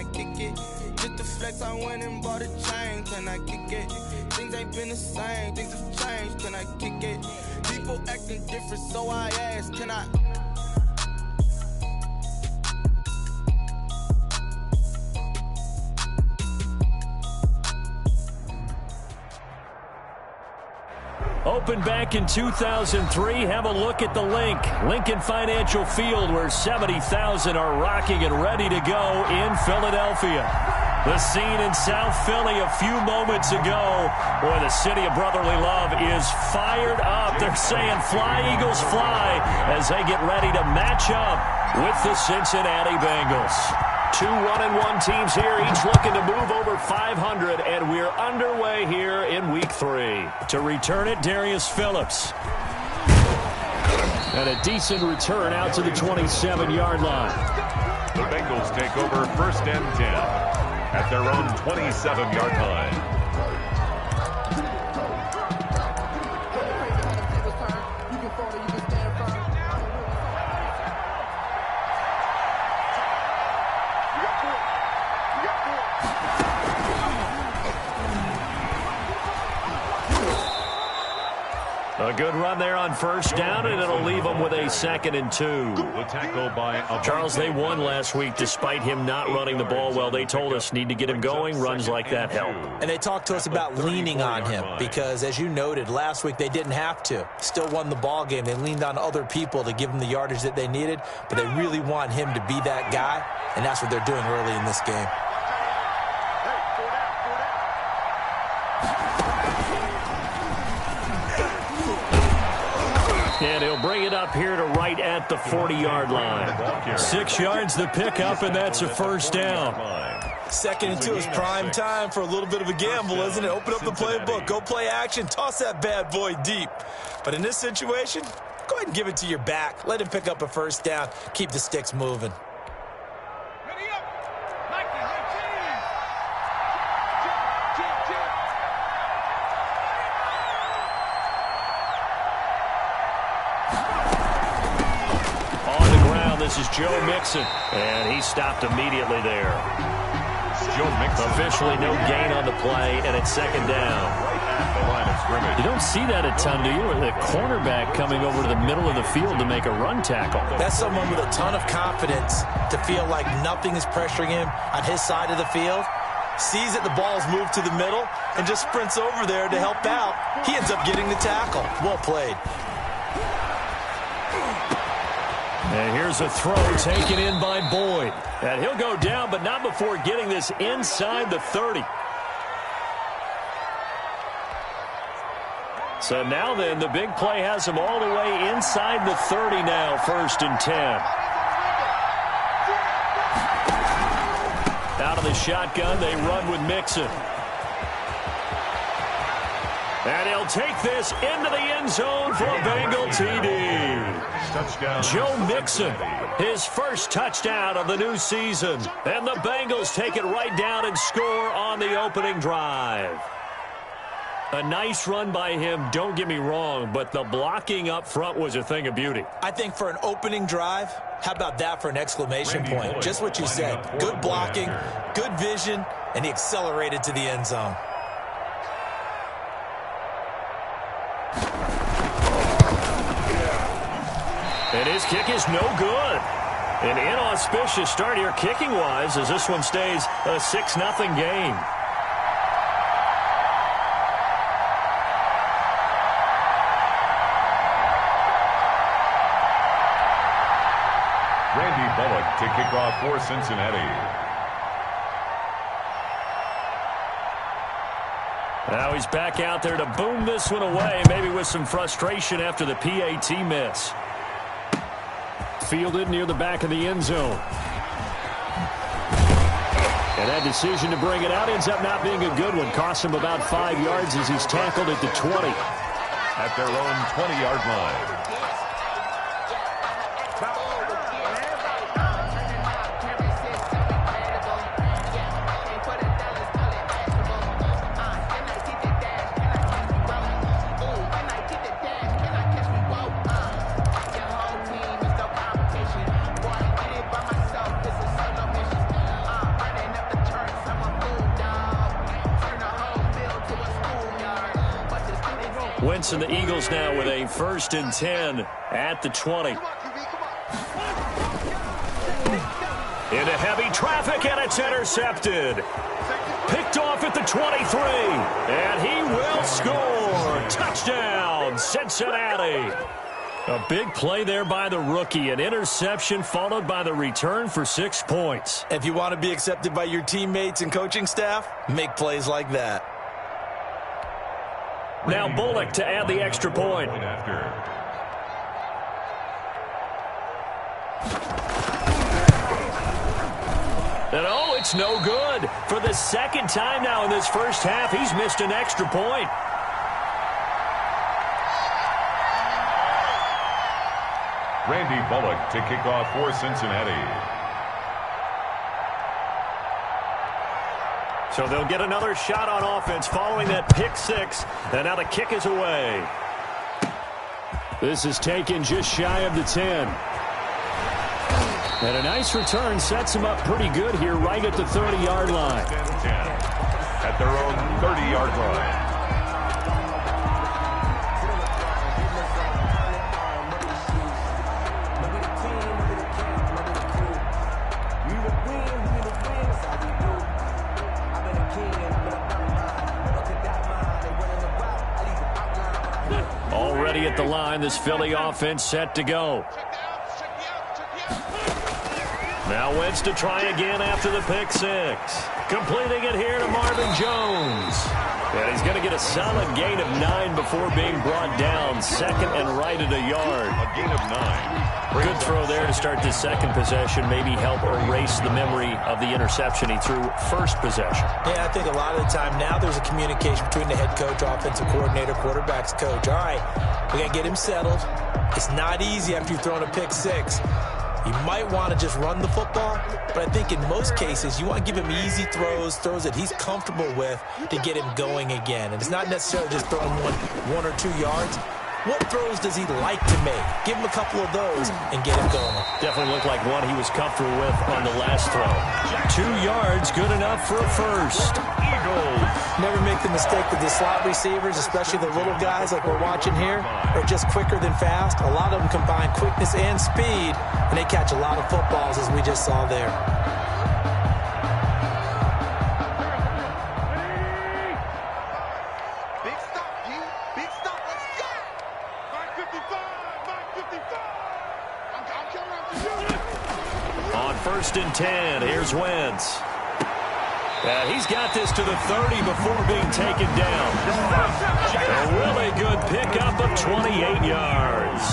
I kick it? Just to flex, I went and bought a chain, can I kick it? Things ain't been the same, things have changed, can I kick it? People acting different, so I ask, can I? Opened back in 2003. Have a look at the Lincoln Financial Field, where 70,000 are rocking and ready to go in Philadelphia. The scene in South Philly a few moments ago. Boy, the city of brotherly love is fired up. They're saying fly, Eagles, fly, as they get ready to match up with the Cincinnati Bengals. Two 1-1 teams here, each looking to move over 500, and we're underway here in Week 3. To return it, Darius Phillips. And a decent return out to the 27-yard line. The Bengals take over 1st and 10 at their own 27-yard line. A good run there on 1st down, and it'll leave them with a 2nd and 2. The tackle by Charles, they won last week despite him not running the ball well. They told us need to get him going. Runs like that help. And they talked to us about leaning on him because, as you noted, last week they didn't have to. Still won the ball game. They leaned on other people to give them the yardage that they needed, but they really want him to be that guy, and that's what they're doing early in this game. And he'll bring it up here to right at the 40-yard line. 6 yards the pickup, and that's a 1st down. 2nd and 2 is prime time for a little bit of a gamble, isn't it? Open up the playbook, go play action, toss that bad boy deep. But in this situation, go ahead and give it to your back. Let him pick up a 1st down. Keep the sticks moving. This is Joe Mixon, and he stopped immediately there. Joe Mixon. Officially no gain on the play, and it's 2nd down. Right at the line of scrimmage. You don't see that a ton, do you? Or the cornerback coming over to the middle of the field to make a run tackle. That's someone with a ton of confidence to feel like nothing is pressuring him on his side of the field. Sees that the ball's moved to the middle and just sprints over there to help out. He ends up getting the tackle. Well played. And here's a throw taken in by Boyd. And he'll go down, but not before getting this inside the 30. So now then, the big play has him all the way inside the 30 now, 1st and 10. Out of the shotgun, they run with Mixon. And he'll take this into the end zone for a Bengal TD. Touchdown. Joe Mixon, his first touchdown of the new season. And the Bengals take it right down and score on the opening drive. A nice run by him, don't get me wrong, but the blocking up front was a thing of beauty. I think for an opening drive, how about that for an exclamation point? Just what you said. Good blocking, good vision, and he accelerated to the end zone. And his kick is no good. An inauspicious start here kicking-wise as this one stays a 6-0 game. Randy Bullock to kick off for Cincinnati. Now he's back out there to boom this one away, maybe with some frustration after the PAT miss. Fielded near the back of the end zone. And that decision to bring it out ends up not being a good one. Cost him about 5 yards as he's tackled at the 20. At their own 20-yard line. offense, and the Eagles now with a 1st and 10 at the 20. Into heavy traffic, and it's intercepted. Picked off at the 23, and he will score. Touchdown, Cincinnati. A big play there by the rookie. An interception followed by the return for 6 points. If you want to be accepted by your teammates and coaching staff, make plays like that. Now Bullock to add the extra point. And oh, it's no good. For the 2nd time now in this first half, he's missed an extra point. Randy Bullock to kick off for Cincinnati. So they'll get another shot on offense following that pick 6. And now the kick is away. This is taken just shy of the 10. And a nice return sets him up pretty good here right at the 30-yard line. 10 at their own 30-yard line. Already at the line, this Philly offense set to go. Now Wentz to try again after the pick 6. Completing it here to Marvin Jones. And he's going to get a solid gain of 9 before being brought down. 2nd and right at a yard. A gain of 9. Good throw there to start this 2nd possession. Maybe help erase the memory of the interception he threw 1st possession. Yeah, I think a lot of the time now there's a communication between the head coach, offensive coordinator, quarterback's coach. All right, we got to get him settled. It's not easy after you've thrown a pick 6. You might want to just run the football, but I think in most cases you want to give him easy throws that he's comfortable with to get him going again. And it's not necessarily just throwing one or 2 yards. What throws does he like to make? Give him a couple of those and get him going. Definitely looked like one he was comfortable with on the last throw. 2 yards, good enough for a 1st. Eagles. Never make the mistake that the slot receivers, especially the little guys like we're watching here, are just quicker than fast. A lot of them combine quickness and speed, and they catch a lot of footballs, as we just saw there. Big stop, G. Big stop. Let's go. 555. On 1st and 10, here's Wentz. He's got this to the 30 before being taken down. A really good pickup of 28 yards.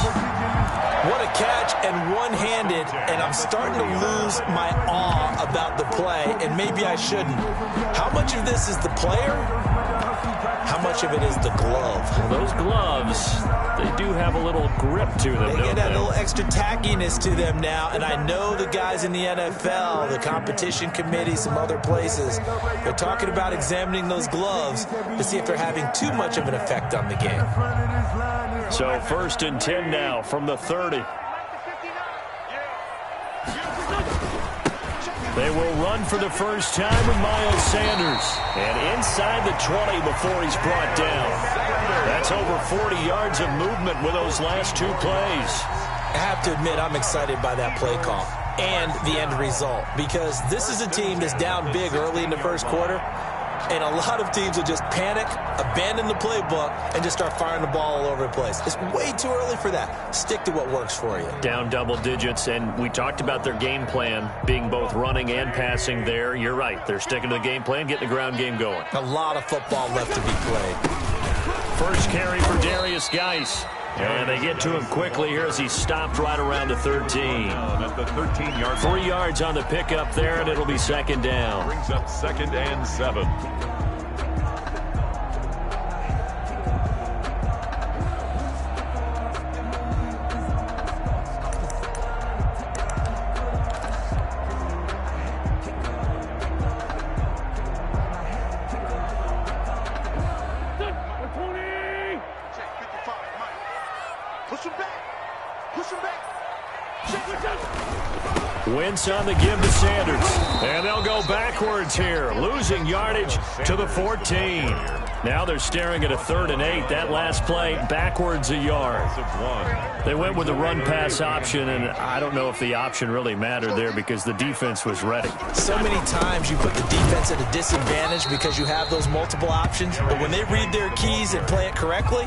What a catch, and one-handed, and I'm starting to lose my awe about the play, and maybe I shouldn't. How much of this is the player? How much of it is the glove? Well, those gloves, they do have a little grip to them, They get that little extra tackiness to them now, and I know the guys in the NFL, the competition committee, some other places, they're talking about examining those gloves to see if they're having too much of an effect on the game. So 1st and 10 now from the 30. They will run for the first time with Miles Sanders. And inside the 20 before he's brought down. That's over 40 yards of movement with those last 2 plays. I have to admit, I'm excited by that play call and the end result, because this is a team that's down big early in the first quarter, and a lot of teams will just panic, abandon the playbook, and just start firing the ball all over the place. It's way too early for that. Stick to what works for you. Down double digits, and we talked about their game plan being both running and passing there. You're right. They're sticking to the game plan, getting the ground game going. A lot of football left to be played. First carry for Darius Geis. And they get to him quickly here as he's stopped right around the 13. At the 13-yard line. 3 yards on the pickup there, and it'll be 2nd down. Brings up 2nd and 7. Wentz on the give to Sanders. And they'll go backwards here, losing yardage to the 14. Now they're staring at a 3rd and 8. That last play, backwards a yard. They went with the run-pass option, and I don't know if the option really mattered there because the defense was ready. So many times you put the defense at a disadvantage because you have those multiple options, but when they read their keys and play it correctly,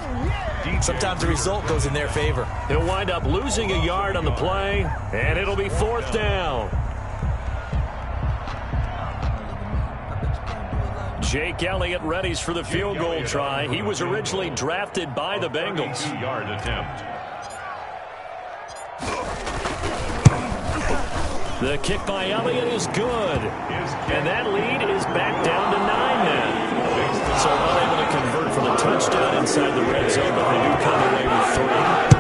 sometimes the result goes in their favor. He'll wind up losing a yard on the play, and it'll be 4th down. Jake Elliott readies for the field goal try. He was originally drafted by the Bengals. 32-yard attempt. The kick by Elliott is good. And that lead is back down to 9 now. So unable to convert for the touchdown inside the red zone, but they do come away with 3.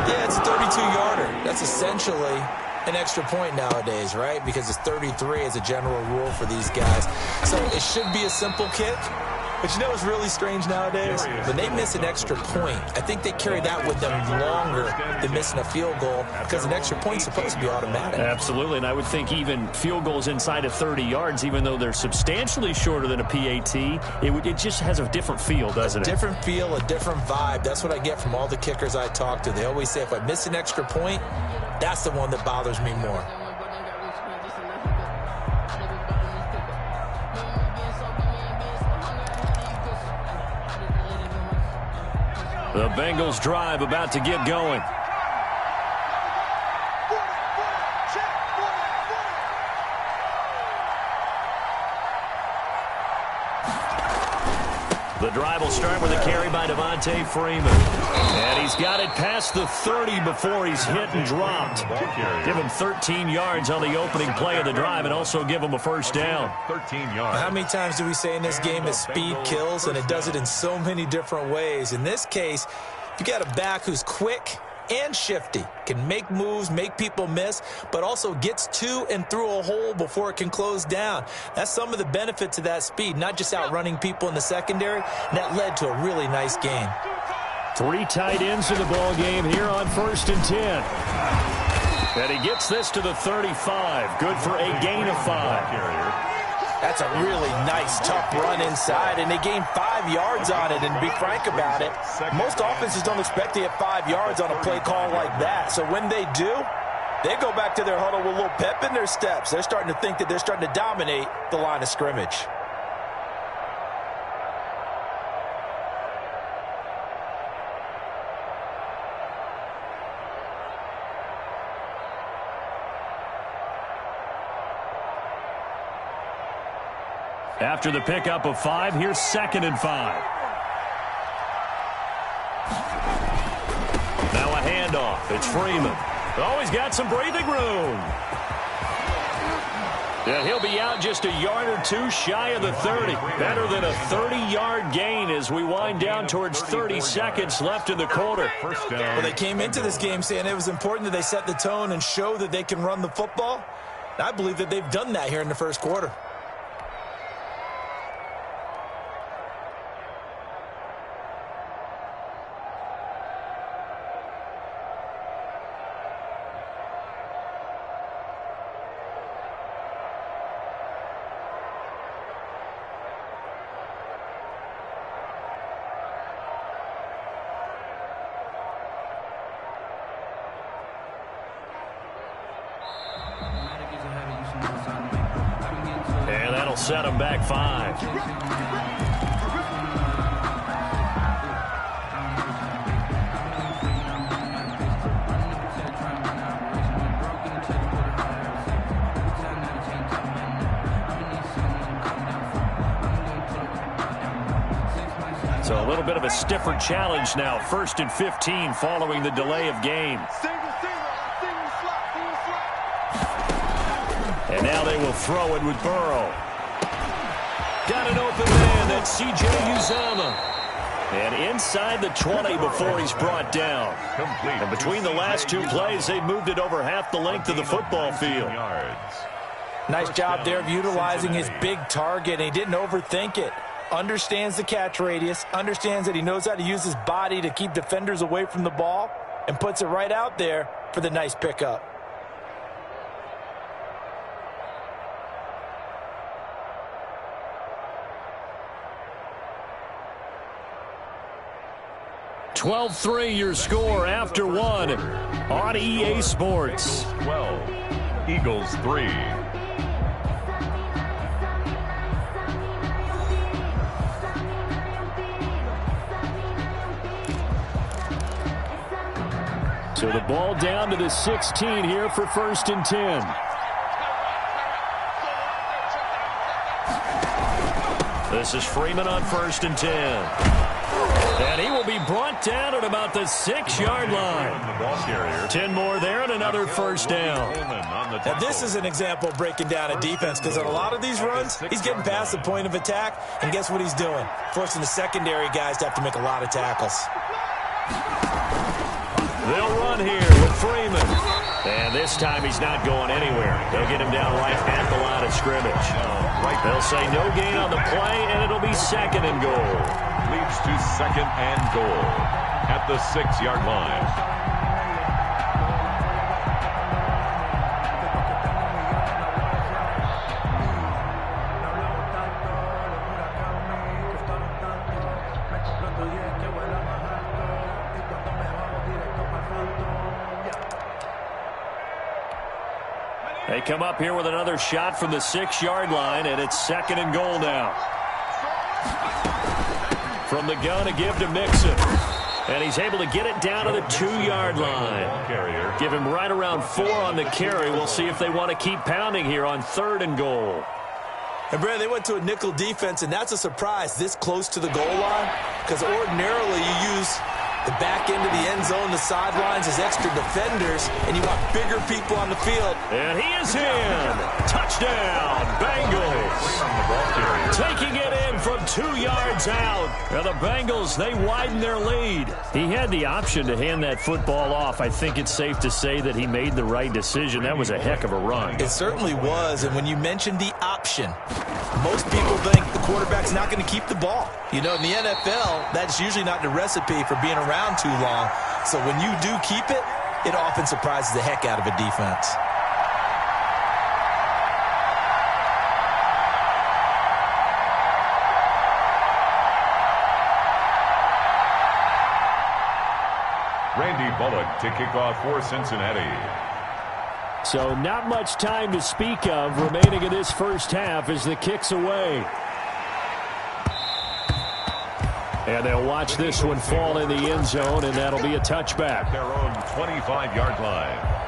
Yeah, it's a 32-yarder. That's essentially an extra point nowadays, right? Because it's 33 as a general rule for these guys. So it should be a simple kick. But you know what's really strange nowadays? When they miss an extra point, I think they carry that with them longer than missing a field goal because an extra point is supposed to be automatic. Absolutely, and I would think even field goals inside of 30 yards, even though they're substantially shorter than a PAT, it just has a different feel, doesn't it? A different feel, a different vibe. That's what I get from all the kickers I talk to. They always say if I miss an extra point, that's the one that bothers me more. The Bengals drive about to get going. The drive will start with a carry by Devontae Freeman. And he's got it past the 30 before he's hit and dropped. Give him 13 yards on the opening play of the drive and also give him a 1st down. 13 yards. How many times do we say in this game that speed kills, and it does it in so many different ways? In this case, you got a back who's quick and shifty, can make moves, make people miss, but also gets to and through a hole before it can close down. That's some of the benefits of that speed, not just outrunning people in the secondary, and that led to a really nice gain. 3 tight ends in the ball game here on 1st and 10. And he gets this to the 35. Good for a gain of 5. That's a really nice, tough run inside, and they gained 5 yards on it. And to be frank about it, most offenses don't expect to get 5 yards on a play call like that. So when they do, they go back to their huddle with a little pep in their steps. They're starting to think that they're starting to dominate the line of scrimmage. After the pickup of 5, here's 2nd and 5. Now a handoff. It's Freeman. Oh, he's got some breathing room. Yeah, he'll be out just a yard or 2 shy of the 30. Better than a 30-yard gain as we wind down towards 30 seconds left in the quarter. Well, they came into this game saying it was important that they set the tone and show that they can run the football. And I believe that they've done that here in the 1st quarter. And that'll set them back 5. So a little bit of a stiffer challenge now. 1st and 15 following the delay of game. And now they will throw it with Burrow. Got an open man. That's C.J. Uzomah. And inside the 20 before he's brought down. And between the last 2 plays, they moved it over half the length of the football field. Nice job there of utilizing his big target. He didn't overthink it. Understands the catch radius. Understands that he knows how to use his body to keep defenders away from the ball. And puts it right out there for the nice pickup. 12-3 your score after one on EA Sports. 12, Eagles 3. So the ball down to the 16 here for 1st and 10. This is Freeman on 1st and 10. And he will be brought down at about the 6-yard line. 10 more there and another first down. Now this is an example of breaking down a defense, because on a lot of these runs, he's getting past the point of attack, and guess what he's doing? Forcing the secondary guys to have to make a lot of tackles. They'll run here with Freeman. And this time he's not going anywhere. They'll get him down right at the line of scrimmage. They'll say no gain on the play, and it'll be 2nd and goal. Leads to 2nd and goal at the 6-yard line. They come up here with another shot from the 6-yard line, and it's 2nd and goal now. From the gun to give to Mixon. And he's able to get it down to the 2-yard line. Give him right around 4 on the carry. We'll see if they want to keep pounding here on 3rd and goal. And, Brad, they went to a nickel defense, and that's a surprise this close to the goal line, because ordinarily you use the back end of the end zone, the sidelines as extra defenders, and you want bigger people on the field. And he is in. Touchdown, Bengals. Taking it in from 2 yards out. Now the Bengals, they widen their lead. He had the option to hand that football off. I think it's safe to say that he made the right decision. That was a heck of a run. It certainly was, and when you mentioned the option, most people think the quarterback's not going to keep the ball. You know, in the NFL, that's usually not the recipe for being around too long. So when you do keep it, it often surprises the heck out of a defense. Randy Bullock to kick off for Cincinnati. So not much time to speak of remaining in this first half as the kick's away. And they'll watch this one fall in the end zone, and that'll be a touchback. Their own 25-yard line.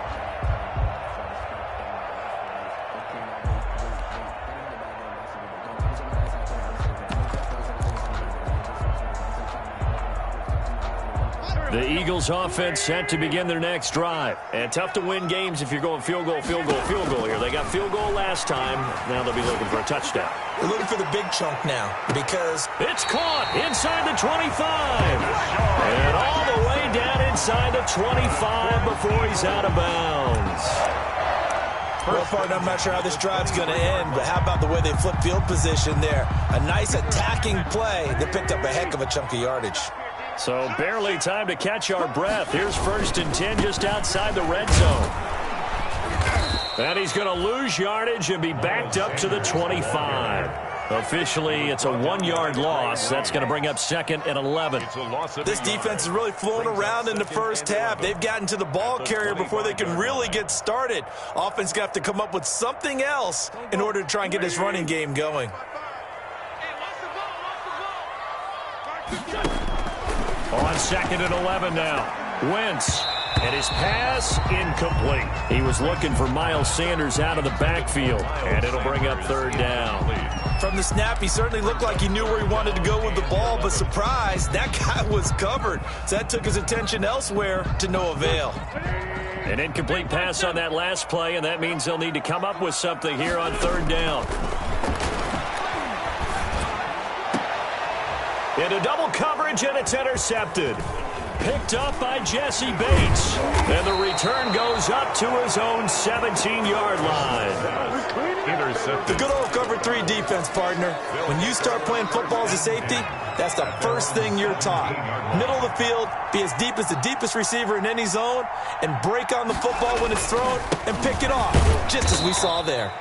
The Eagles offense set to begin their next drive. And tough to win games if you're going field goal, field goal, field goal here. They got field goal last time. Now they'll be looking for a touchdown. They're looking for the big chunk now because it's caught inside the 25. And all the way down inside the 25 before he's out of bounds. Well, partner, I'm not sure how this drive's going to end, but how about the way they flip field position there? A nice attacking play that picked up a heck of a chunk of yardage. So barely time to catch our breath. Here's 1st and 10 just outside the red zone. And he's going to lose yardage and be backed up to the 25. Officially, it's a 1-yard loss. That's going to bring up 2nd and 11. This defense is really flown around in the first half. They've gotten to the ball carrier before they can really get started. Offense got to come up with something else in order to try and get this running game going. On 2nd and 11 now. Wentz. And his pass incomplete. He was looking for Miles Sanders out of the backfield. And it'll bring up 3rd down. From the snap, he certainly looked like he knew where he wanted to go with the ball, but surprise, that guy was covered. So that took his attention elsewhere to no avail. An incomplete pass on that last play, and that means they'll need to come up with something here on 3rd down. Into double coverage, and it's intercepted. Picked up by Jesse Bates. And the return goes up to his own 17-yard line. Intercepted. The good old cover 3 defense, partner. When you start playing football as a safety, that's the first thing you're taught. Middle of the field, be as deep as the deepest receiver in any zone, and break on the football when it's thrown and pick it off, just as we saw there.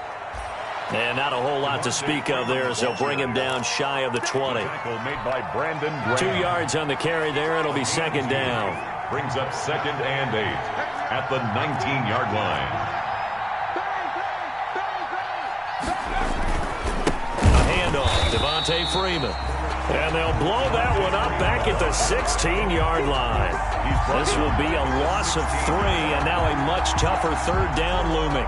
And not a whole lot to speak of there as they'll bring him down shy of the 20. Tackle made by Brandon Graham. 2 yards on the carry there. It'll be second down. Brings up 2nd and 8 at the 19-yard line. A handoff, Devontae Freeman. And they'll blow that one up back at the 16-yard line. This will be a loss of 3, and now a much tougher third down looming.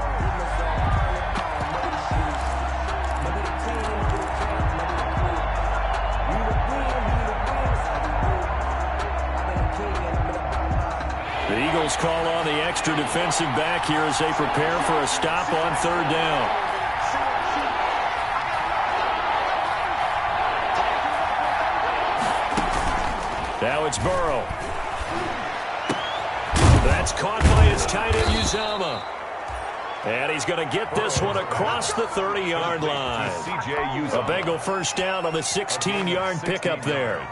The Eagles call on the extra defensive back here as they prepare for a stop on third down. Now it's Burrow. That's caught by his tight end, Uzama. And he's going to get this one across the 30-yard line. A Bengal first down on the 16-yard pickup there.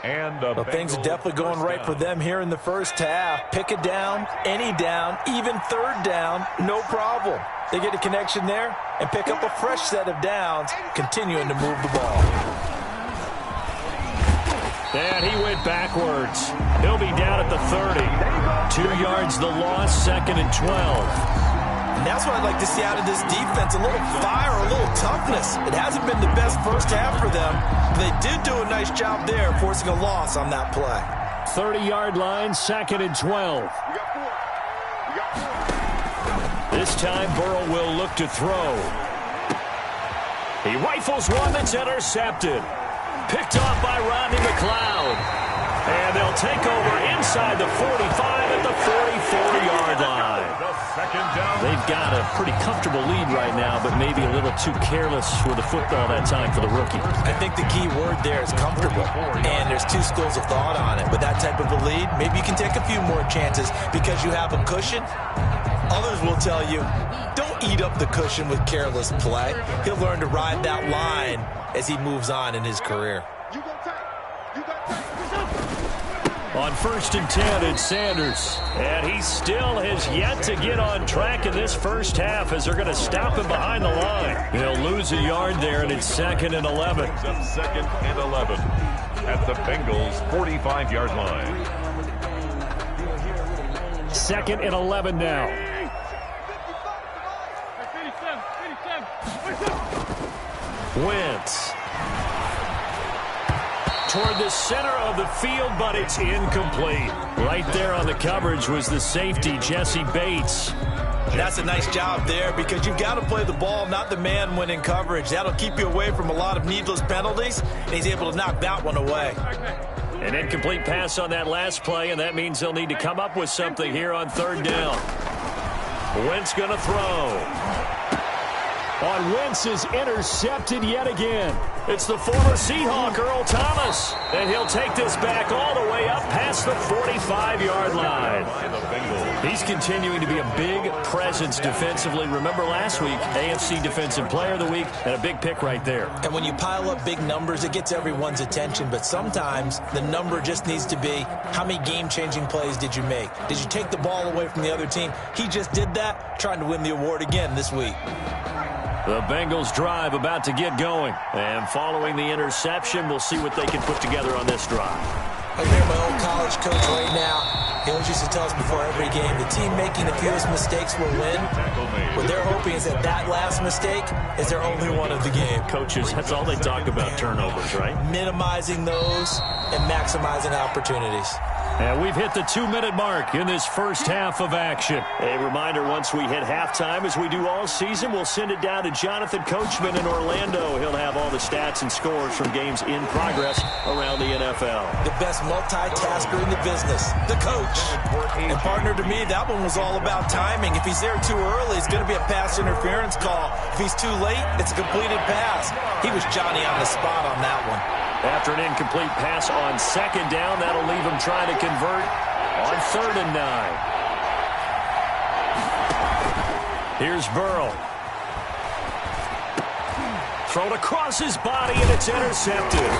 And well, things are definitely going right for them here in the first half. Pick a down, any down, even third down, no problem. They get a connection there and pick up a fresh set of downs, continuing to move the ball. And he went backwards. He'll be down at the 30. 2 yards the loss, 2nd and 12. And that's what I'd like to see out of this defense, a little fire, a little toughness. It hasn't been the best first half for them, but they did do a nice job there, forcing a loss on that play. 30-yard line, 2nd and 12. This time, Burrow will look to throw. He rifles one that's intercepted. Picked off by Rodney McLeod. And they'll take over inside the 45 at the 44-yard line. They've got a pretty comfortable lead right now, but maybe a little too careless with the football that time for the rookie. I think the key word there is comfortable. And there's two schools of thought on it. With that type of a lead, maybe you can take a few more chances because you have a cushion. Others will tell you, don't eat up the cushion with careless play. He'll learn to ride that line as he moves on in his career. On 1st and 10, it's Sanders. And he still has yet to get on track in this first half as they're going to stop him behind the line. He'll lose a yard there, and it's 2nd and 11. 2nd and 11 at the Bengals' 45-yard line. 2nd and 11 now. Wentz. Toward the center of the field, but it's incomplete. Right there on the coverage was the safety, Jesse Bates. That's a nice job there because you've got to play the ball, not the man when in coverage. That'll keep you away from a lot of needless penalties, and he's able to knock that one away. An incomplete pass on that last play, and that means they'll need to come up with something here on third down. Wentz going to throw. On Wentz is intercepted yet again. It's the former Seahawk, Earl Thomas. And he'll take this back all the way up past the 45-yard line. He's continuing to be a big presence defensively. Remember last week, AFC Defensive Player of the Week, and a big pick right there. And when you pile up big numbers, it gets everyone's attention. But sometimes the number just needs to be, how many game-changing plays did you make? Did you take the ball away from the other team? He just did that, trying to win the award again this week. The Bengals drive about to get going. And following the interception, we'll see what they can put together on this drive. I hear my old college coach right now. He always used to tell us before every game, the team making the fewest mistakes will win. What they're hoping is that that last mistake is their only one of the game. Coaches, that's all they talk about, turnovers, right? Minimizing those and maximizing opportunities. And we've hit the 2-minute mark in this first half of action. A reminder, once we hit halftime, as we do all season, we'll send it down to Jonathan Coachman in Orlando. He'll have all the stats and scores from games in progress around the NFL. The best multitasker in the business, the coach. And partner, to me, that one was all about timing. If he's there too early, it's going to be a pass interference call. If he's too late, it's a completed pass. He was Johnny on the spot on that one. After an incomplete pass on second down, that'll leave him trying to convert on 3rd and 9. Here's Burrow. Thrown across his body, and it's intercepted.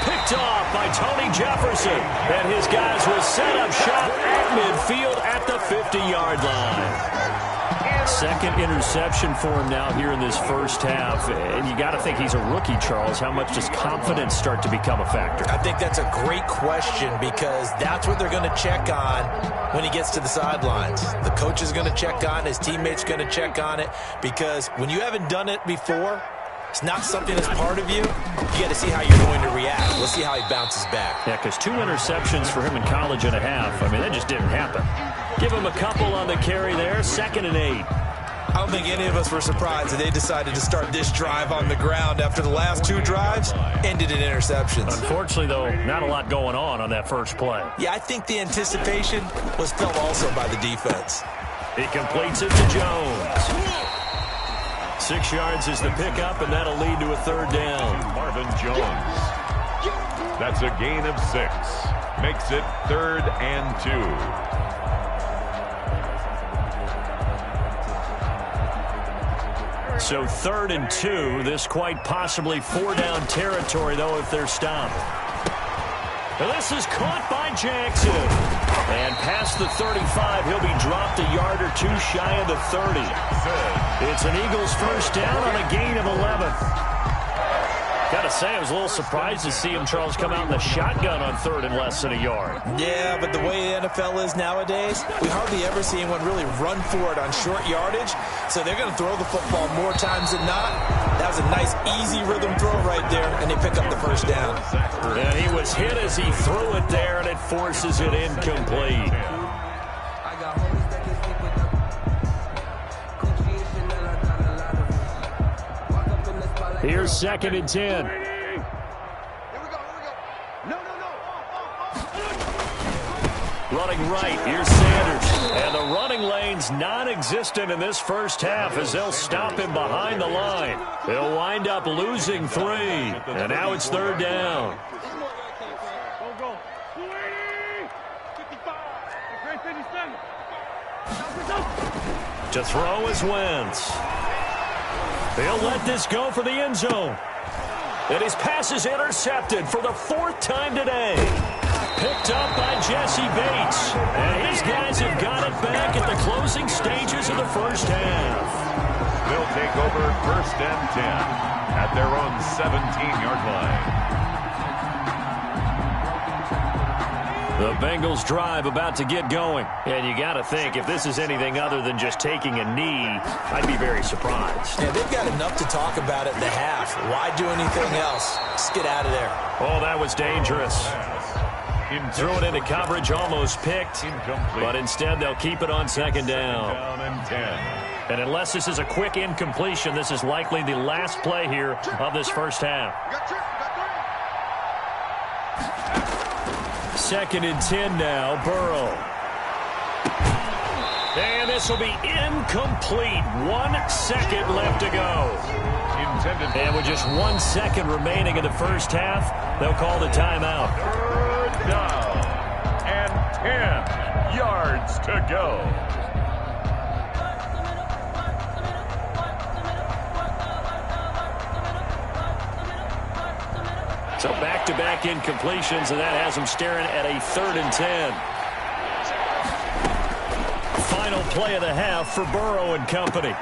Picked off by Tony Jefferson. And his guys will set up shop at midfield at the 50-yard line. Second interception for him now here in this first half. And you got to think he's a rookie, Charles. How much does confidence start to become a factor? I think that's a great question because that's what they're going to check on when he gets to the sidelines. The coach is going to check on it. His teammates going to check on it because when you haven't done it before, it's not something that's part of you. You got to see how you're going to react. We'll see how he bounces back. Yeah, because 2 interceptions for him in college and a half. I mean, that just didn't happen. Give him a couple on the carry there. 2nd and 8. I don't think any of us were surprised that they decided to start this drive on the ground after the last 2 drives ended in interceptions. Unfortunately, though, not a lot going on that first play. Yeah, I think the anticipation was felt also by the defense. He completes it to Jones. 6 yards is the pickup, and that'll lead to a 3rd down. Marvin Jones. That's a gain of 6. Makes it 3rd and 2. So 3rd and 2. This quite possibly 4-down territory, though, if they're stopped. And this is caught by Jackson. And past the 35, he'll be dropped a yard or 2 shy of the 30. It's an Eagles first down on a gain of 11. Got to say, I was a little surprised to see him, Charles, come out in the shotgun on 3rd and less than a yard. Yeah, but the way the NFL is nowadays, we hardly ever see anyone really run for it on short yardage. So they're going to throw the football more times than not. That was a nice, easy rhythm throw right there, and they pick up the first down. And he was hit as he threw it there, and it forces it incomplete. Here's 2nd and 10. Running right, here's Sanders. And the running lane's non-existent in this first half as they'll stop him behind the line. They'll wind up losing 3. And now it's 3rd down. To throw is Wentz. He'll let this go for the end zone. And his pass is intercepted for the 4th time today. Picked up by Jesse Bates. And his guys have got it back at the closing stages of the first half. They'll take over 1st and 10 at their own 17-yard line. The Bengals drive about to get going. And you got to think, if this is anything other than just taking a knee, I'd be very surprised. Yeah, they've got enough to talk about at the half. Why do anything else? Just get out of there. Oh, that was dangerous. Threw it into coverage, almost picked. Incomplete. But instead, they'll keep it on 2nd down. Down and 10. And unless this is a quick incompletion, this is likely the last play here of this first half. 2nd and 10 now, Burrow. And this will be incomplete. 1 second left to go. And with just 1 second remaining in the first half, they'll call the timeout. 3rd down and 10 yards to go. So back-to-back incompletions, and that has them staring at a 3rd and 10. Final play of the half for Burrow and company.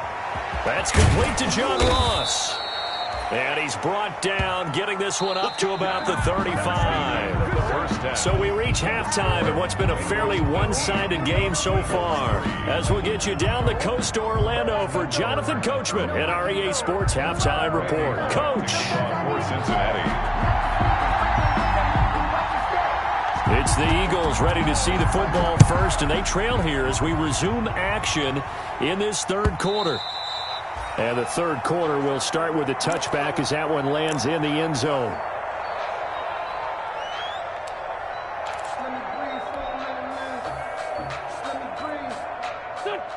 That's complete to John Ross. And he's brought down, getting this one up to about the 35. So we reach halftime in what's been a fairly one-sided game so far. As we'll get you down the coast to Orlando for Jonathan Coachman at our EA Sports Halftime Report. Coach. For Cincinnati. It's the Eagles ready to see the football first, and they trail here as we resume action in this 3rd quarter. And the 3rd quarter will start with a touchback as that one lands in the end zone.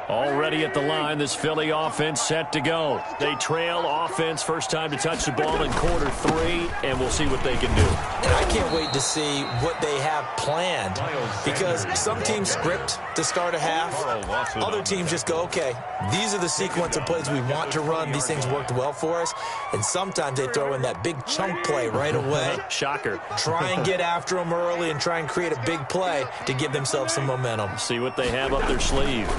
Already at the line, this Philly offense set to go. They trail offense, first time to touch the ball in quarter 3, and we'll see what they can do. And I can't wait to see what they have planned because some teams script to start a half. Other teams just go, okay, these are the sequence of plays we want to run. These things worked well for us. And sometimes they throw in that big chunk play right away. Shocker. Try and get after them early and try and create a big play to give themselves some momentum. See what they have up their sleeve.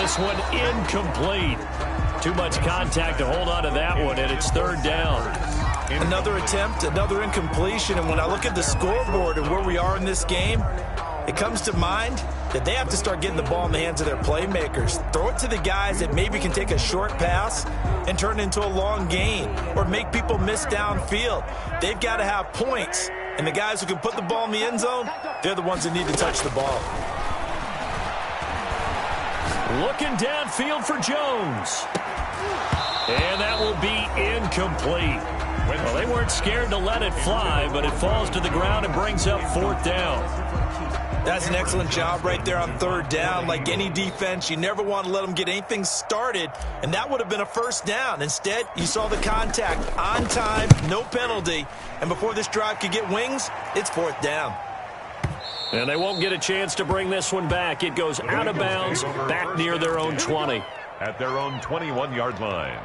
this one incomplete. Too much contact to hold on to that one, and it's third down. Another attempt, another incompletion, and when I look at the scoreboard and where we are in this game, it comes to mind that they have to start getting the ball in the hands of their playmakers. Throw it to the guys that maybe can take a short pass and turn it into a long gain or make people miss downfield. They've got to have points, and the guys who can put the ball in the end zone, they're the ones that need to touch the ball. Looking downfield for Jones. And that will be incomplete. Well, they weren't scared to let it fly, but it falls to the ground and brings up fourth down. That's an excellent job right there on third down. Like any defense, you never want to let them get anything started, and that would have been a first down. Instead, you saw the contact on time, no penalty, and before this drive could get wings, it's fourth down. And they won't get a chance to bring this one back. It goes out of bounds, back near their own 20. At their own 21-yard line.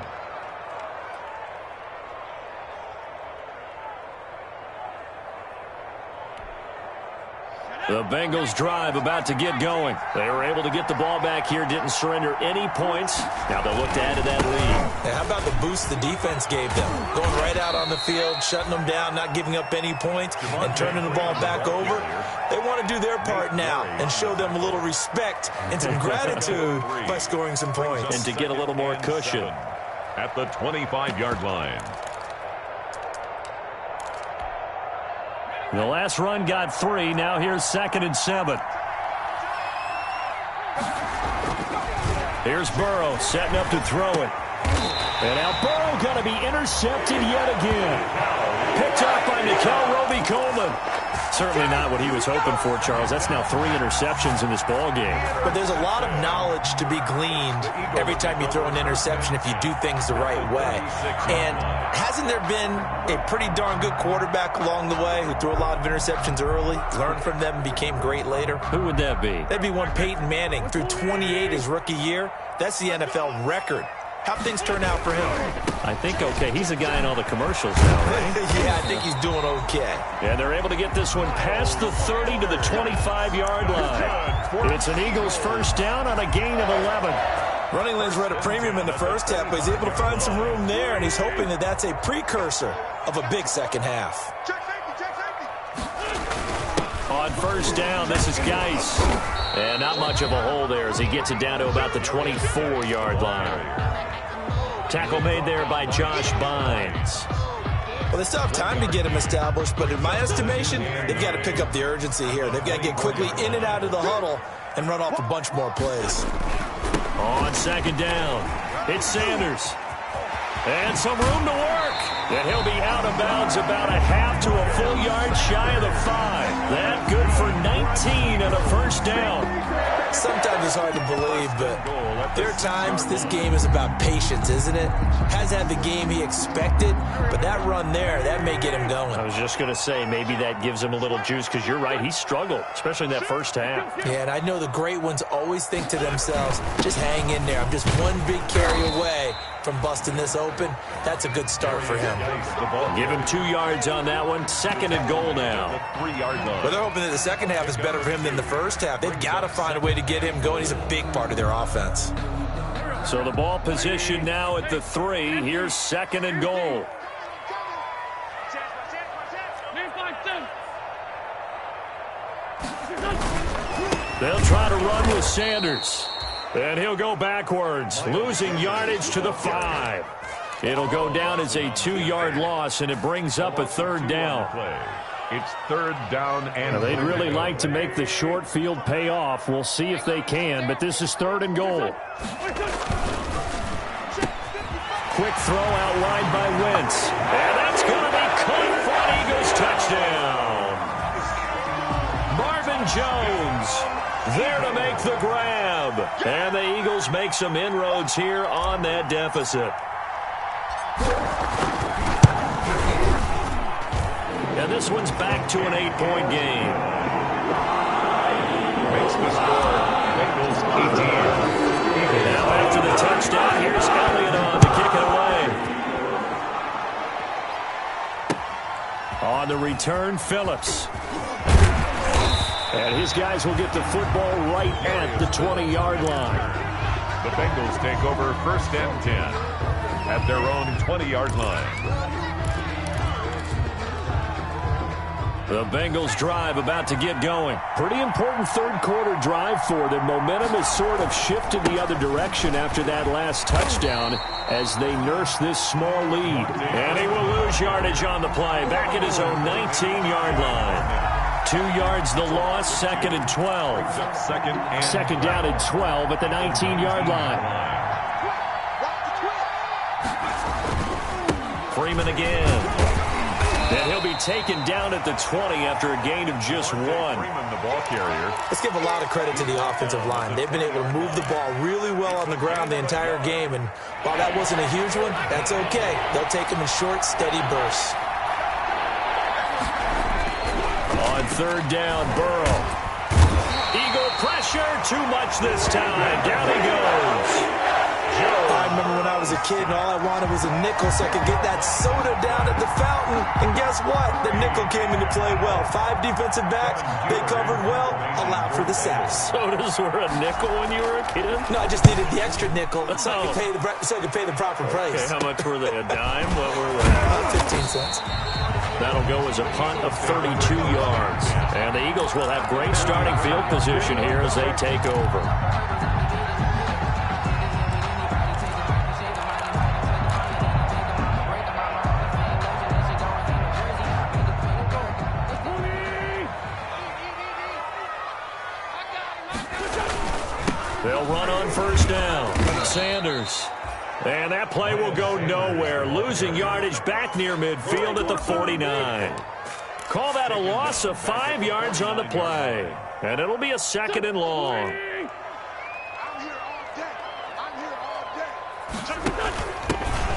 The Bengals drive about to get going. They were able to get the ball back here, didn't surrender any points. Now they'll look to add to that lead. How about the boost the defense gave them? Going right out on the field, shutting them down, not giving up any points, and turning the ball back over. They want to do their part now and show them a little respect and some gratitude by scoring some points. And to get a little more cushion. At the 25-yard line. The last run got 3. Now here's 2nd and 7. Here's Burrow setting up to throw it. And now Burrow going to be intercepted yet again. Picked up by Nickel Roby-Coleman. Certainly not what he was hoping for, Charles. That's now 3 interceptions in this ball game. But there's a lot of knowledge to be gleaned every time you throw an interception if you do things the right way. And hasn't there been a pretty darn good quarterback along the way who threw a lot of interceptions early, learned from them, and became great later? Who would that be? That'd be one Peyton Manning. Threw 28 his rookie year. That's the NFL record. How'd things turn out for him? I think okay. He's a guy in all the commercials now, right? Yeah, I think he's doing okay. And they're able to get this one past the 30 to the 25-yard line. It's an Eagles first down on a gain of 11. Running lanes were at a premium in the first half, but he's able to find some room there, and he's hoping that that's a precursor of a big second half. On first down, this is Geis. And not much of a hole there as he gets it down to about the 24-yard line. Tackle made there by Josh Bynes. Well, they still have time to get him established, but in my estimation, they've got to pick up the urgency here. They've got to get quickly in and out of the huddle and run off a bunch more plays. On second down, it's Sanders. And some room to work. And he'll be out of bounds about a half to a full yard shy of the 5. That good for 19 and a first down. Sometimes it's hard to believe, but there are times this game is about patience, isn't it? Hasn't had the game he expected, but that run there, that may get him going. I was just going to say, maybe that gives him a little juice, because you're right, he struggled, especially in that first half. Yeah, and I know the great ones always think to themselves, just hang in there. I'm just one big carry away from busting this open. That's a good start for him. Give him 2 yards on that one. 2nd and goal now. But they're hoping that the second half is better for him than the first half. They've got to find a way to get him going. He's a big part of their offense. So the ball position now at the 3. Here's 2nd and goal. They'll try to run with Sanders. And he'll go backwards, losing yardage to the 5. It'll go down as a 2-yard loss, and it brings up a third down. It's third down, and they'd really like to make the short field pay off. We'll see if they can, but this is 3rd and goal. Quick throw out wide by Wentz. And that's going to be caught for an Eagles touchdown. Marvin Jones there to make the grab. And the Eagles make some inroads here on that deficit. And this one's back to an 8-point game. Makes the score Bengals 18. Now after the touchdown, here's Elliott on to kick it away. On the return, Phillips. And his guys will get the football right at the 20-yard line. The Bengals take over 1st and 10 at their own 20-yard line. The Bengals drive about to get going. Pretty important third quarter drive for them. Momentum has sort of shifted the other direction after that last touchdown as they nurse this small lead. And he will lose yardage on the play. Back at his own 19-yard line. 2 yards the loss, 2nd and 12. Second down and 12 at the 19-yard line. Freeman again. And he'll be taken down at the 20 after a gain of just 1. Freeman, the ball carrier. Let's give a lot of credit to the offensive line. They've been able to move the ball really well on the ground the entire game. And while that wasn't a huge one, that's okay. They'll take them in short, steady bursts. On 3rd down, Burrow. Eagle pressure, too much this time. Down he goes. I remember when I was a kid and all I wanted was a nickel so I could get that soda down at the fountain. And guess what? The nickel came into play well. 5 defensive backs, they covered well, allowed for the sacks. Sodas were a nickel when you were a kid? No, I just needed the extra nickel so I could pay the proper price. Okay, how much were they? A dime? What were they? About 15 cents. That'll go as a punt of 32 yards. And the Eagles will have great starting field position here as they take over. They'll run on 1st down. Sanders. And that play will go nowhere. Losing yardage back near midfield at the 49. Call that a loss of 5 yards on the play. And it'll be a 2nd and long.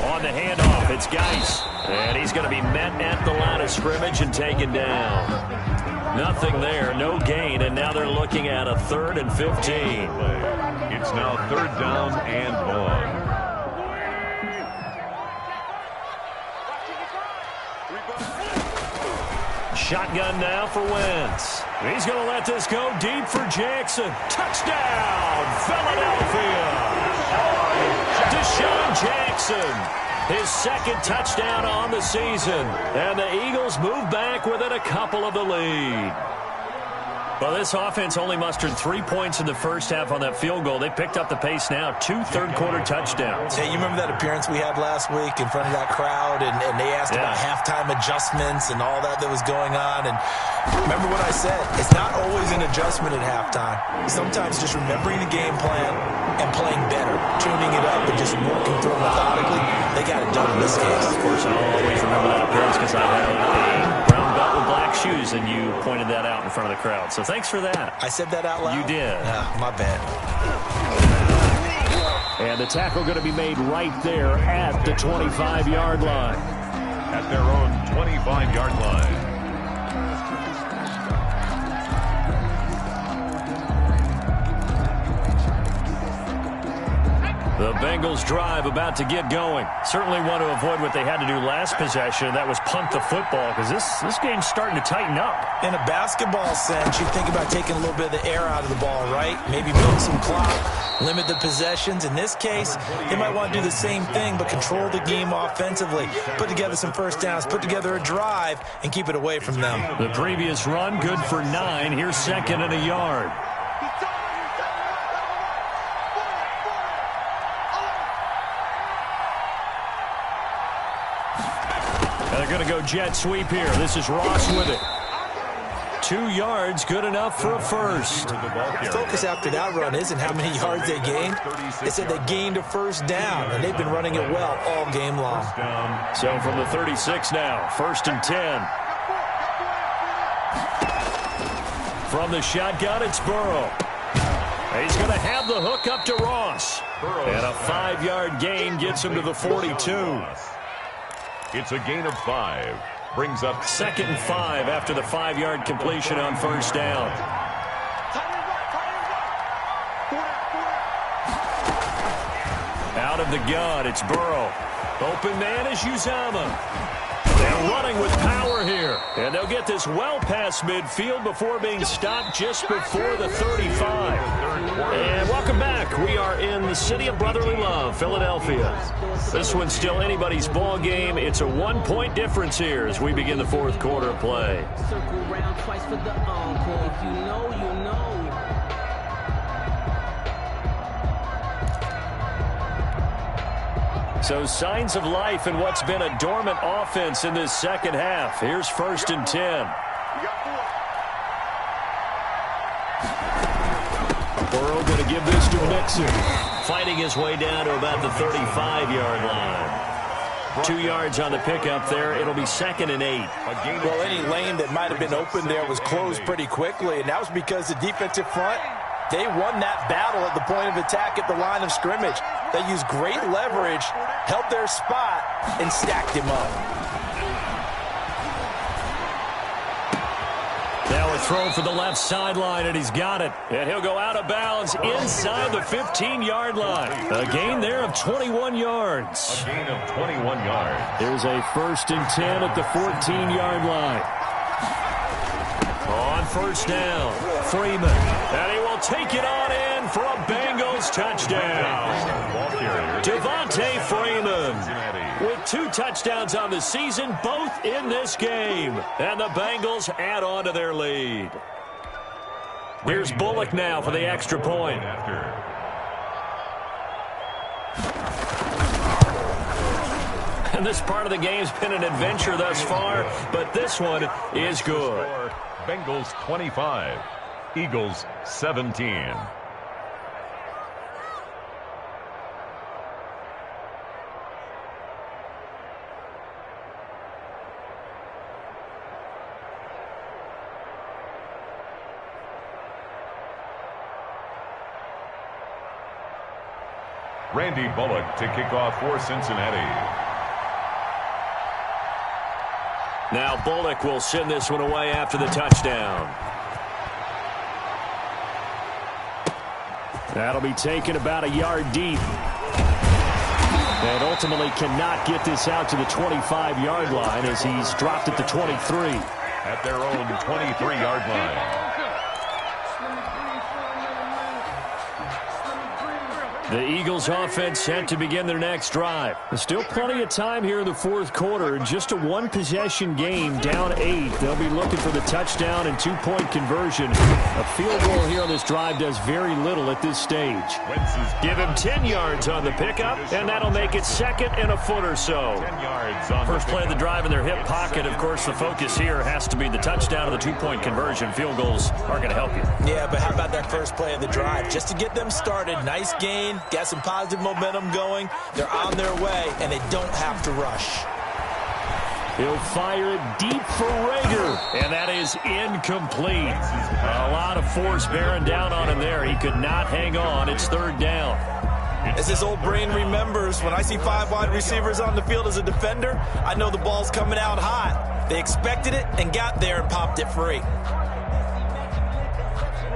On the handoff, it's Geis. And he's going to be met at the line of scrimmage and taken down. Nothing there, no gain, and now they're looking at a 3rd and 15. It's now 3rd down and long. Shotgun now for Wentz. He's going to let this go deep for Jackson. Touchdown, Philadelphia. Deshaun Jackson. His 2nd touchdown on the season. And the Eagles move back within a couple of the lead. Well, this offense only mustered 3 points in the first half on that field goal. They picked up the pace now. 2 third-quarter touchdowns. Hey, you remember that appearance we had last week in front of that crowd? And they asked about halftime adjustments and all that was going on. And remember what I said. It's not always an adjustment at halftime. Sometimes just remembering the game plan and playing better, tuning it up and just working through it methodically. They got it done in this case. Of course, I'll always remember that appearance because I have a brown belt with black shoes, and you pointed that out in front of the crowd. So thanks for that. I said that out loud? You did. My bad. And the tackle going to be made right there at the 25-yard line. At their own 25-yard line. The Bengals drive about to get going. Certainly want to avoid what they had to do last possession. That was punt the football because this game's starting to tighten up. In a basketball sense, you think about taking a little bit of the air out of the ball, right? Maybe build some clock, limit the possessions. In this case, they might want to do the same thing but control the game offensively. Put together some first downs, put together a drive, and keep it away from them. The previous run, good for 9. Here's 2nd and a yard. They're going to go jet sweep here. This is Ross with it. 2 yards, good enough for a first. The focus after that run isn't how many yards they gained. They said they gained a first down, and they've been running it well all game long. So from the 36 now, 1st and 10. From the shotgun, it's Burrow. He's going to have the hook up to Ross. And a 5-yard gain gets him to the 42. It's a gain of 5. Brings up 2nd and 5 after the 5-yard completion on first down. Out of the gun, it's Burrow. Open man is Uzama. They're running with power here. And they'll get this well past midfield before being stopped just before the 35. And welcome back. We are in the city of brotherly love, Philadelphia. This one's still anybody's ball game. It's a 1-point difference here as we begin the fourth quarter of play. Circle round twice for the encore. If you know, you know. So signs of life in what's been a dormant offense in this second half. Here's 1st and 10. Burrow going to give this to Mixon. Fighting his way down to about the 35-yard line. 2 yards on the pickup there. It'll be 2nd and 8. Well, any lane that might have been open there was closed pretty quickly, and that was because the defensive front, they won that battle at the point of attack at the line of scrimmage. They used great leverage, held their spot, and stacked him up. Now a throw for the left sideline, and he's got it. And he'll go out of bounds inside the 15-yard line. A gain there of 21 yards. A gain of 21 yards. There's a 1st and 10 at the 14-yard line. On 1st down, Freeman. And he will take it on in for a Bengals touchdown. Devontae Freeman with 2 touchdowns on the season, both in this game. And the Bengals add on to their lead. Here's Bullock now for the extra point. And this part of the game's been an adventure thus far, but this one is good. Bengals 25, Eagles 17. Randy Bullock to kick off for Cincinnati. Now Bullock will send this one away after the touchdown. That'll be taken about a yard deep. And ultimately cannot get this out to the 25-yard line as he's dropped at the 23. At their own 23-yard line. The Eagles offense set to begin their next drive. There's still plenty of time here in the fourth quarter. Just a one-possession game, down 8. They'll be looking for the touchdown and 2-point conversion. A field goal here on this drive does very little at this stage. Give him 10 yards on the pickup, and that'll make it 2nd and a foot or so. 10 yards on First play of the drive in their hip pocket. Of course, the focus here has to be the touchdown or the 2-point conversion. Field goals aren't going to help you. Yeah, but how about that first play of the drive? Just to get them started, nice gain. Got some positive momentum going. They're on their way, and they don't have to rush. He'll fire it deep for Rager, and that is incomplete. A lot of force bearing down on him there. He could not hang on. It's 3rd down. As his old brain remembers, when I see 5 wide receivers on the field as a defender, I know the ball's coming out hot. They expected it and got there and popped it free.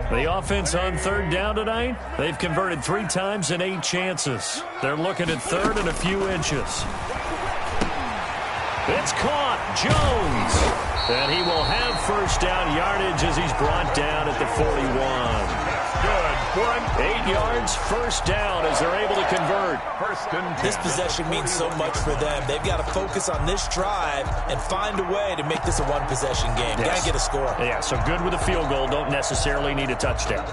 The offense on 3rd down tonight, they've converted 3 times in 8 chances. They're looking at 3rd and a few inches. It's caught. Jones. And he will have first down yardage as he's brought down at the 41. Good. 8 yards, first down as they're able to convert. This possession means so much for them. They've got to focus on this drive and find a way to make this a one-possession game. Yes. Got to get a score. Yeah, so good with a field goal. Don't necessarily need a touchdown.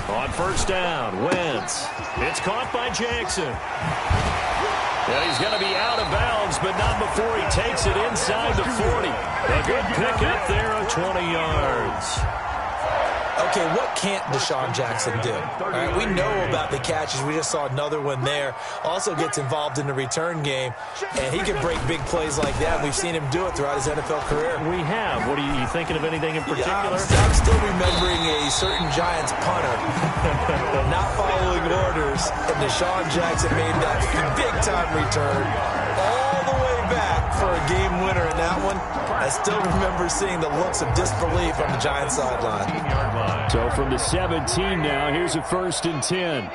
On first down, Wentz. It's caught by Jackson. And he's going to be out of bounds, but not before he takes it inside the 40. A good pickup there of 20 yards. Okay, what can't Deshaun Jackson do? All right, we know about the catches. We just saw another one there. Also gets involved in the return game, and he can break big plays like that. We've seen him do it throughout his NFL career. We have. What are you thinking of anything in particular? Yeah, I'm still remembering a certain Giants punter not following orders, and Deshaun Jackson made that big-time return all the way back for a game winner in that one. I still remember seeing the looks of disbelief on the Giants sideline. So from the 17 now, here's a 1st and 10.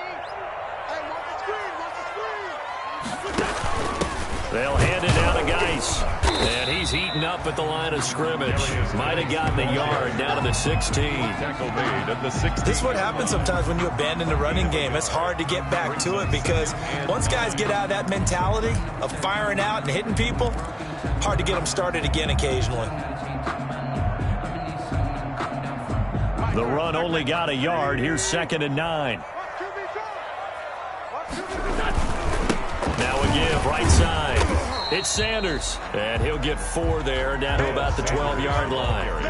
They'll hand it down to Geis. And he's eaten up at the line of scrimmage. Might have gotten a yard down to the 16. This is what happens sometimes when you abandon the running game. It's hard to get back to it because once guys get out of that mentality of firing out and hitting people, hard to get them started again occasionally. The run only got a yard. Here's 2nd and 9. Now a give right side. It's Sanders, and he'll get 4 there, down to about the 12-yard line.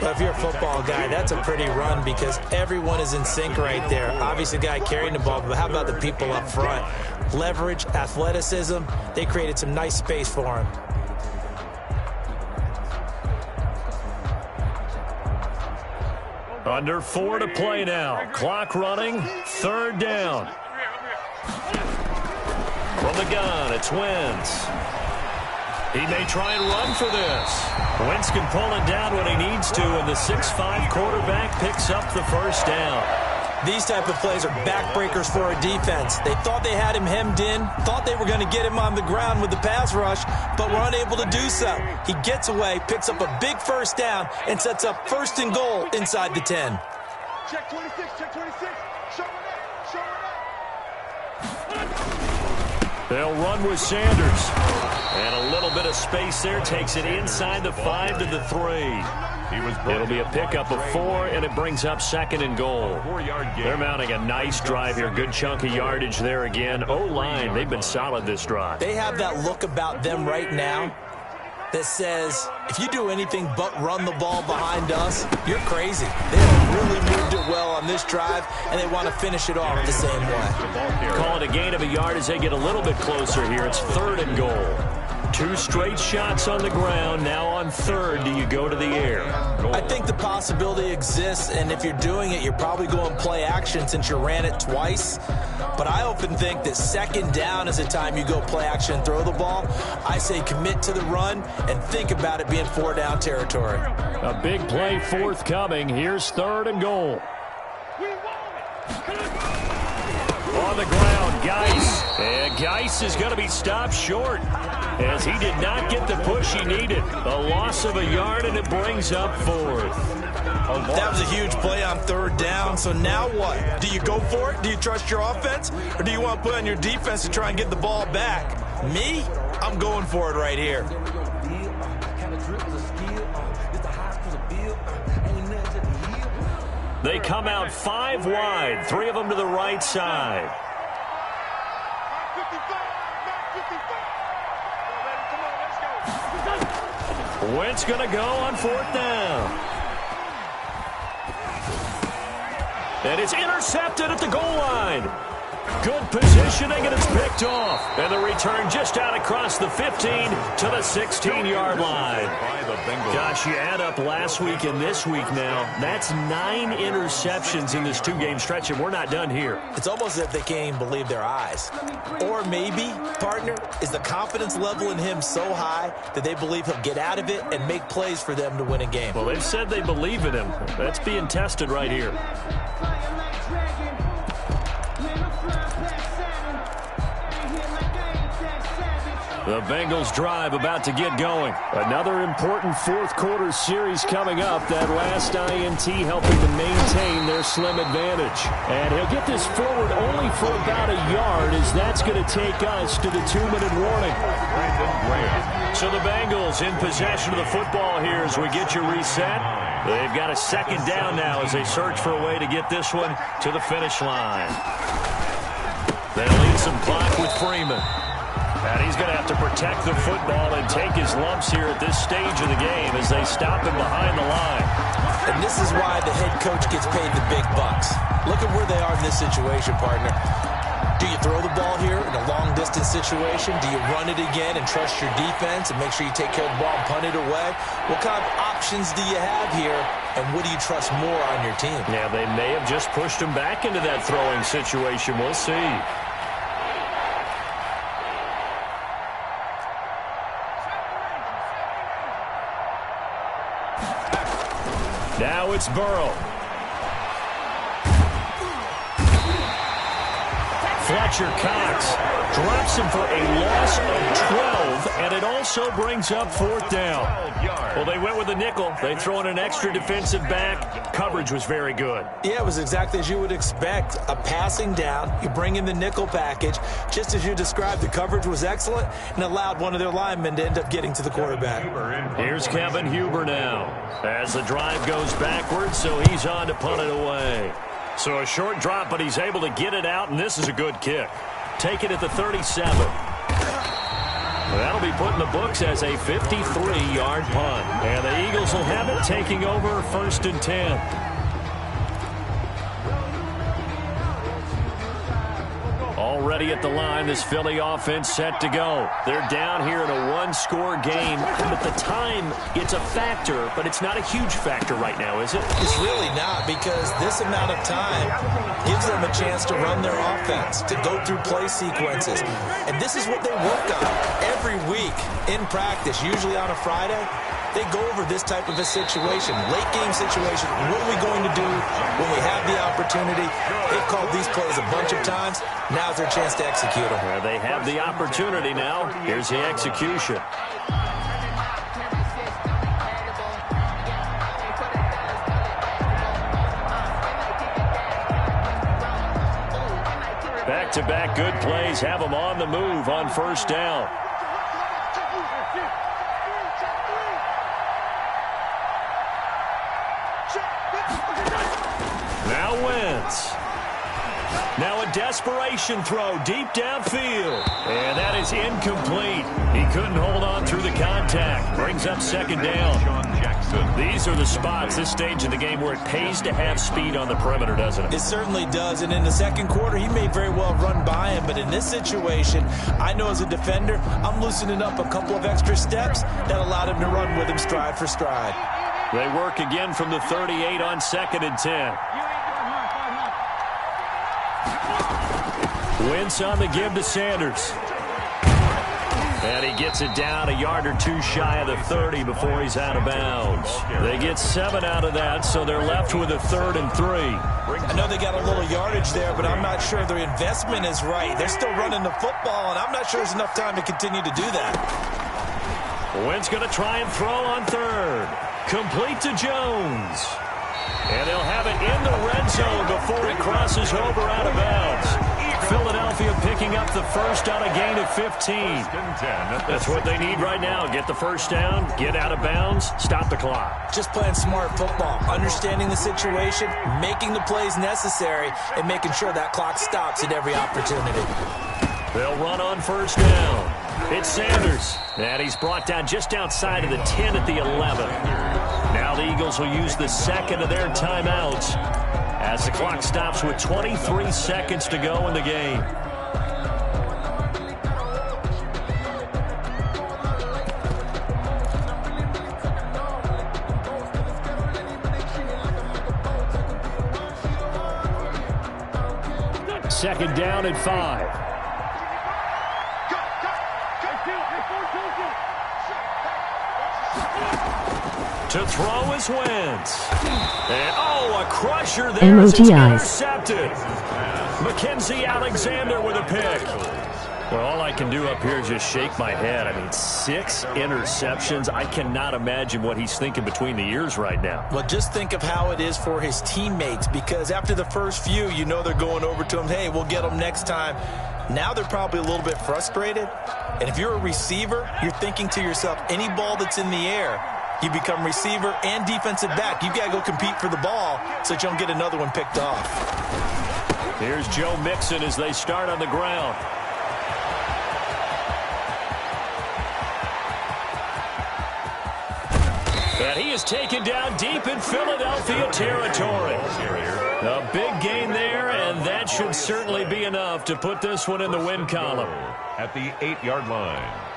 Well, if you're a football guy, that's a pretty run because everyone is in sync right there. Obviously, the guy carrying the ball, but how about the people up front? Leverage, athleticism, they created some nice space for him. Under 4 to play now. Clock running, 3rd down. From the gun, it's Wentz. He may try and run for this. Wentz can pull it down when he needs to, and the 6'5" quarterback picks up the 1st down. These type of plays are backbreakers for a defense. They thought they had him hemmed in, thought they were going to get him on the ground with the pass rush, but were unable to do so. He gets away, picks up a big 1st down, and sets up 1st and goal inside the 10. Check 26, check 26. Show it up. They'll run with Sanders. And a little bit of space there takes it inside the 5 to the 3. It'll be a pickup of 4, and it brings up 2nd and goal. They're mounting a nice drive here. Good chunk of yardage there again. O-line, they've been solid this drive. They have that look about them right now that says, if you do anything but run the ball behind us, you're crazy. They have really moved it well on this drive, and they want to finish it off the same way. Call it a gain of a yard as they get a little bit closer here. It's 3rd and goal. 2 straight shots on the ground. Now on 3rd, do you go to the air? I think the possibility exists, and if you're doing it, you're probably going play action since you ran it twice. But I often think that 2nd down is the time you go play action and throw the ball. I say commit to the run and think about it being 4-down territory. A big play forthcoming. Here's 3rd and goal. On the ground, Geis. And Geis is going to be stopped short as he did not get the push he needed. A loss of a yard, and it brings up 4th. That was a huge play on 3rd down, so now what? Do you go for it? Do you trust your offense? Or do you want to put on your defense to try and get the ball back? Me? I'm going for it right here. They come out 5 wide, 3 of them to the right side. Wentz going to go on 4th down. And it's intercepted at the goal line. Good positioning, and it's picked off. And the return just out across the 15 to the 16-yard line. Gosh, you add up last week and this week now, that's 9 interceptions in this 2-game stretch, and we're not done here. It's almost as if they can't even believe their eyes. Or maybe, partner, is the confidence level in him so high that they believe he'll get out of it and make plays for them to win a game. Well, they've said they believe in him. That's being tested right here. The Bengals drive about to get going. Another important 4th quarter series coming up. That last INT helping to maintain their slim advantage. And he'll get this forward only for about a yard, as that's going to take us to the 2-minute warning. So the Bengals in possession of the football here as we get you reset. They've got a 2nd down now as they search for a way to get this one to the finish line. They'll leave some clock with Freeman. And he's going to have to protect the football and take his lumps here at this stage of the game as they stop him behind the line. And this is why the head coach gets paid the big bucks. Look at where they are in this situation, partner. Do you throw the ball here in a long-distance situation? Do you run it again and trust your defense and make sure you take care of the ball and punt it away? What kind of options do you have here, and what do you trust more on your team? Yeah, they may have just pushed him back into that throwing situation. We'll see. Now it's Burrow. Fletcher Cox drops him for a loss of 12, and it also brings up 4th down. Well, they went with the nickel. They throw in an extra defensive back. Coverage was very good. Yeah, it was exactly as you would expect. A passing down, you bring in the nickel package. Just as you described, the coverage was excellent and allowed one of their linemen to end up getting to the quarterback. Here's Kevin Huber now as the drive goes backwards, so he's on to punt it away. So a short drop, but he's able to get it out, and this is a good kick. Take it at the 37. That'll be put in the books as a 53-yard punt. And the Eagles will have it, taking over 1st and 10. Already at the line, this Philly offense set to go. They're down here in a one-score game. At the time, it's a factor, but it's not a huge factor right now, is it? It's really not, because this amount of time gives them a chance to run their offense, to go through play sequences. And this is what they work on every week in practice, usually on a Friday. They go over this type of a situation, late game situation. What are we going to do when we have the opportunity? They've called these plays a bunch of times. Now's their chance to execute them. Well, they have the opportunity now. Here's the execution. Back-to-back good plays have them on the move on 1st down. Now Wentz. Now a desperation throw deep downfield. And that is incomplete. He couldn't hold on through the contact. Brings up 2nd down. These are the spots, this stage of the game, where it pays to have speed on the perimeter, doesn't it? It certainly does. And in the 2nd quarter, he may very well run by him. But in this situation, I know as a defender, I'm loosening up a couple of extra steps that allowed him to run with him stride for stride. They work again from the 38 on 2nd and 10. Wentz on the give to Sanders. And he gets it down a yard or two shy of the 30 before he's out of bounds. They get 7 out of that, so they're left with a 3rd and 3. I know they got a little yardage there, but I'm not sure their investment is right. They're still running the football, and I'm not sure there's enough time to continue to do that. Wentz going to try and throw on 3rd. Complete to Jones. And they'll have it in the red zone before it crosses over out of bounds. Philadelphia picking up the first on a gain of 15. That's what they need right now. Get the first down, get out of bounds, stop the clock. Just playing smart football, understanding the situation, making the plays necessary, and making sure that clock stops at every opportunity. They'll run on 1st down. It's Sanders. And he's brought down just outside of the 10 at the 11. Now the Eagles will use the 2nd of their timeouts as the clock stops with 23 seconds to go in the game. Second down and 5. To throw is Wentz. And, a crusher there as it's intercepted. Mackenzie Alexander with a pick. Well, all I can do up here is just shake my head. I mean, 6 interceptions. I cannot imagine what he's thinking between the ears right now. Well, just think of how it is for his teammates, because after the first few, you know they're going over to him, hey, we'll get him next time. Now they're probably a little bit frustrated. And if you're a receiver, you're thinking to yourself, any ball that's in the air, you become receiver and defensive back. You've got to go compete for the ball so that you don't get another one picked off. Here's Joe Mixon as they start on the ground. And he is taken down deep in Philadelphia territory. A big gain there, and that should certainly be enough to put this one in the win column. At the 8-yard line.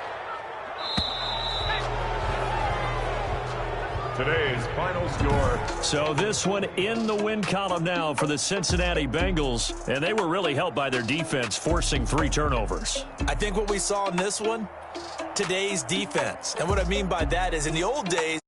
Today's final score. So this one in the win column now for the Cincinnati Bengals, and they were really helped by their defense forcing 3 turnovers. I think what we saw in this one, today's defense. And what I mean by that is in the old days,